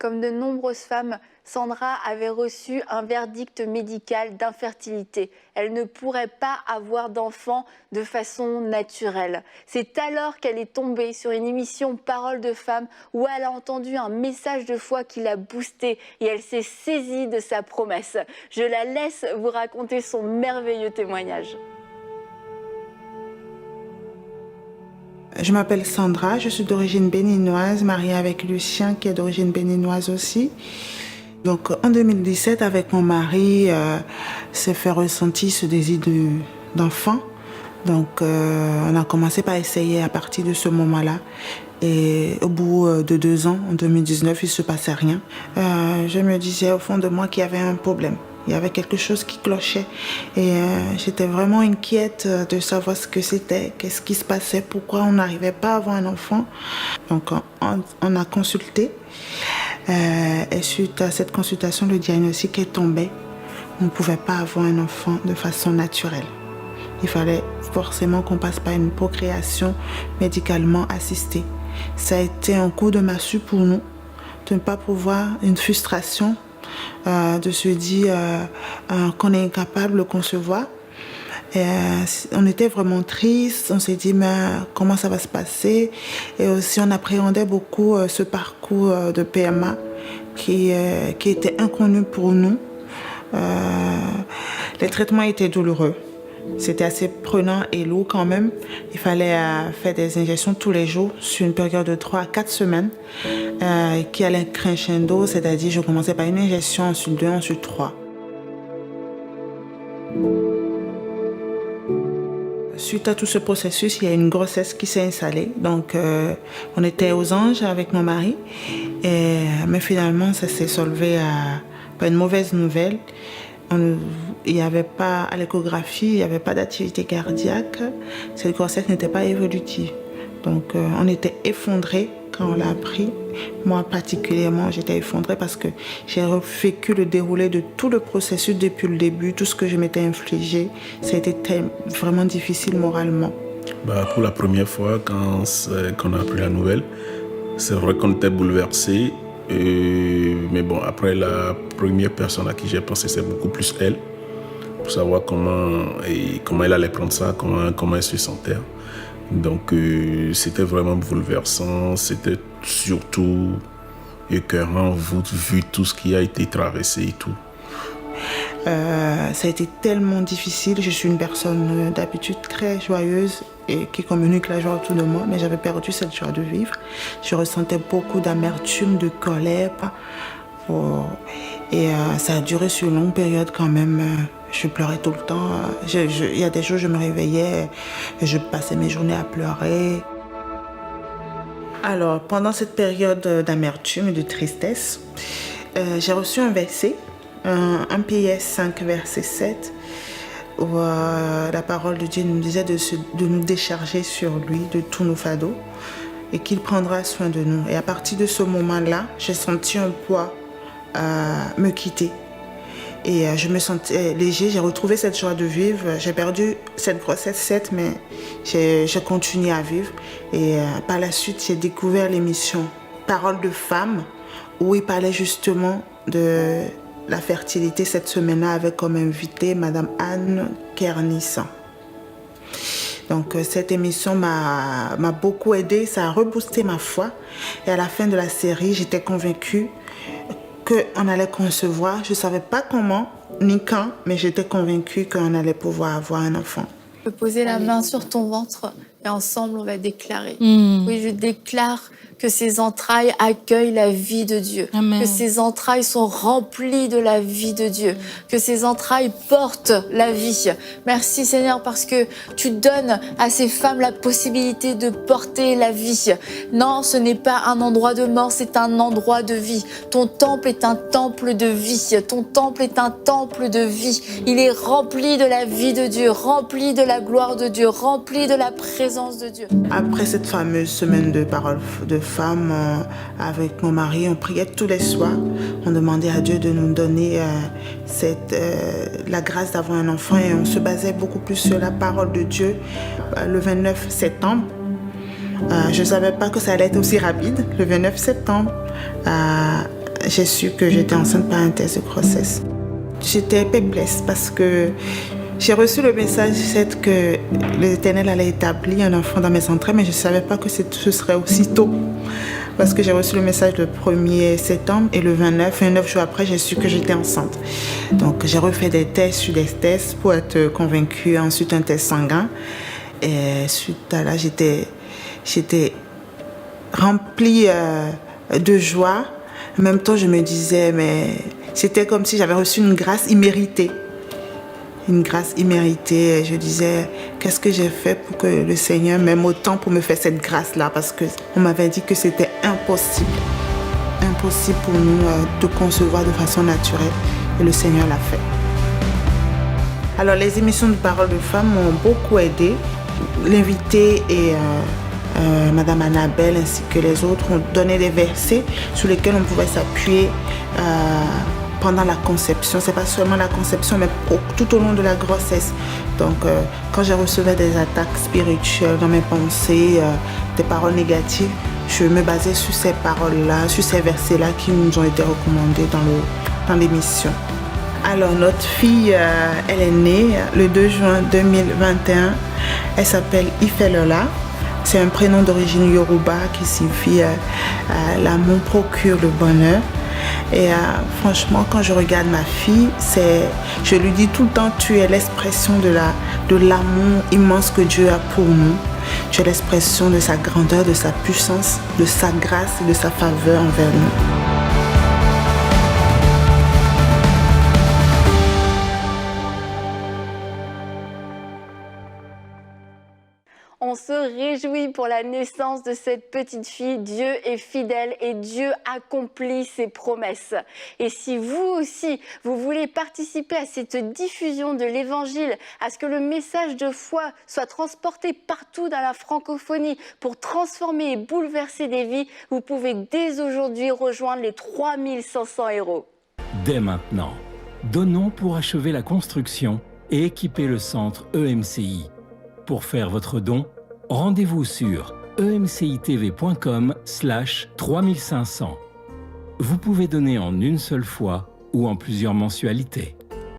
Comme de nombreuses femmes, Sandra avait reçu un verdict médical d'infertilité. Elle ne pourrait pas avoir d'enfant de façon naturelle. C'est alors qu'elle est tombée sur une émission Parole de femme où elle a entendu un message de foi qui l'a boostée et elle s'est saisie de sa promesse. Je la laisse vous raconter son merveilleux témoignage. Je m'appelle Sandra, je suis d'origine béninoise, mariée avec Lucien qui est d'origine béninoise aussi. Donc en 2017, avec mon mari, s'est fait ressentir ce désir d'enfant. Donc on a commencé par essayer à partir de ce moment-là. Et au bout de 2 ans, en 2019, il ne se passait rien. Je me disais au fond de moi qu'il y avait un problème. Il y avait quelque chose qui clochait et j'étais vraiment inquiète de savoir ce que c'était, qu'est-ce qui se passait, pourquoi on n'arrivait pas à avoir un enfant. Donc on a consulté et suite à cette consultation, le diagnostic est tombé. On ne pouvait pas avoir un enfant de façon naturelle. Il fallait forcément qu'on passe par une procréation médicalement assistée. Ça a été un coup de massue pour nous, de ne pas pouvoir, une frustration, de se dire qu'on est incapable de concevoir. Et, on était vraiment triste, on s'est dit mais comment ça va se passer. Et aussi on appréhendait beaucoup ce parcours de PMA qui était inconnu pour nous. Les traitements étaient douloureux. C'était assez prenant et lourd quand même. Il fallait faire des injections tous les jours sur une période de 3 à 4 semaines qui allait crescendo, c'est-à-dire je commençais par une injection, ensuite 2, ensuite 3. Suite à tout ce processus, il y a une grossesse qui s'est installée. Donc on était aux anges avec mon mari, mais finalement ça s'est solvé par une mauvaise nouvelle. Il n'y avait pas, à l'échographie, il n'y avait pas d'activité cardiaque. Cette grossesse n'était pas évolutive. Donc on était effondrés quand on l'a appris. Moi particulièrement, j'étais effondrée parce que j'ai vécu le déroulé de tout le processus depuis le début, tout ce que je m'étais infligé. Ça a été vraiment difficile moralement. Pour la première fois, quand on a appris la nouvelle, c'est vrai qu'on était bouleversés. Mais bon, après, la première personne à qui j'ai pensé, c'est beaucoup plus elle, pour savoir comment elle allait prendre ça, comment elle se sentait. Donc, c'était vraiment bouleversant, c'était surtout écœurant, vu tout ce qui a été traversé et tout. Ça a été tellement difficile. Je suis une personne d'habitude très joyeuse et qui communique la joie autour de moi, mais j'avais perdu cette joie de vivre. Je ressentais beaucoup d'amertume, de colère. Et ça a duré sur une longue période quand même. Je pleurais tout le temps. Il y a des jours, je me réveillais et je passais mes journées à pleurer. Alors, pendant cette période d'amertume et de tristesse, j'ai reçu un verset, un PS 5, verset 7, où la parole de Dieu nous disait de nous décharger sur lui de tous nos fardeaux et qu'il prendra soin de nous. Et à partir de ce moment-là, j'ai senti un poids me quitter. Et je me sentais léger, j'ai retrouvé cette joie de vivre. J'ai perdu cette grossesse, certes, mais j'ai continué à vivre. Et par la suite, j'ai découvert l'émission Parole de femme, où il parlait justement de la fertilité cette semaine-là, avec comme invitée Madame Anne Kernissan. Donc cette émission m'a beaucoup aidée, ça a reboosté ma foi. Et à la fin de la série, j'étais convaincue qu'on allait concevoir. Je ne savais pas comment ni quand, mais j'étais convaincue qu'on allait pouvoir avoir un enfant. Je peux poser la main sur ton ventre et ensemble on va déclarer. Oui, je déclare que ces entrailles accueillent la vie de Dieu, Amen. Que ces entrailles sont remplies de la vie de Dieu, que ces entrailles portent la vie. Merci Seigneur parce que tu donnes à ces femmes la possibilité de porter la vie. Non, ce n'est pas un endroit de mort, c'est un endroit de vie. Ton temple est un temple de vie, ton temple est un temple de vie. Il est rempli de la vie de Dieu, rempli de la gloire de Dieu, rempli de la présence de Dieu. Après cette fameuse semaine de parole de femme, avec mon mari, on priait tous les soirs. On demandait à Dieu de nous donner la grâce d'avoir un enfant et on se basait beaucoup plus sur la parole de Dieu. Le 29 septembre, je ne savais pas que ça allait être aussi rapide. Le 29 septembre, j'ai su que j'étais enceinte par un test de grossesse. J'étais perplexe parce que j'ai reçu le message que l'Éternel allait établir un enfant dans mes entrailles, mais je ne savais pas que ce serait aussi tôt. Parce que j'ai reçu le message le 1er septembre et le 29 jours après, j'ai su que j'étais enceinte. Donc j'ai refait des tests sur des tests pour être convaincue. Ensuite, un test sanguin. Et suite à là, j'étais remplie de joie. En même temps, je me disais, mais c'était comme si j'avais reçu une grâce imméritée. Une grâce imméritée. Je disais, qu'est-ce que j'ai fait pour que le Seigneur m'aime autant pour me faire cette grâce-là? Parce qu'on m'avait dit que c'était impossible. Impossible pour nous de concevoir de façon naturelle. Et le Seigneur l'a fait. Alors, les émissions de Parole de Femmes m'ont beaucoup aidée. L'invité et Madame Annabelle ainsi que les autres ont donné des versets sur lesquels on pouvait s'appuyer pendant la conception. C'est pas seulement la conception, mais tout au long de la grossesse. Donc, quand je recevais des attaques spirituelles dans mes pensées, des paroles négatives, je me basais sur ces paroles-là, sur ces versets-là qui nous ont été recommandés dans l'émission. Alors, notre fille, elle est née le 2 juin 2021. Elle s'appelle Ifelola. C'est un prénom d'origine Yoruba qui signifie l'amour procure le bonheur. Et franchement, quand je regarde ma fille, je lui dis tout le temps, tu es l'expression de l'amour immense que Dieu a pour nous. Tu es l'expression de sa grandeur, de sa puissance, de sa grâce et de sa faveur envers nous. On se réjouit pour la naissance de cette petite fille. Dieu est fidèle et Dieu accomplit ses promesses. Et si vous aussi, vous voulez participer à cette diffusion de l'Évangile, à ce que le message de foi soit transporté partout dans la francophonie pour transformer et bouleverser des vies, vous pouvez dès aujourd'hui rejoindre les 3500 héros. Dès maintenant, donnons pour achever la construction et équiper le centre EMCI. Pour faire votre don, rendez-vous sur emcitv.com/3500. Vous pouvez donner en une seule fois ou en plusieurs mensualités.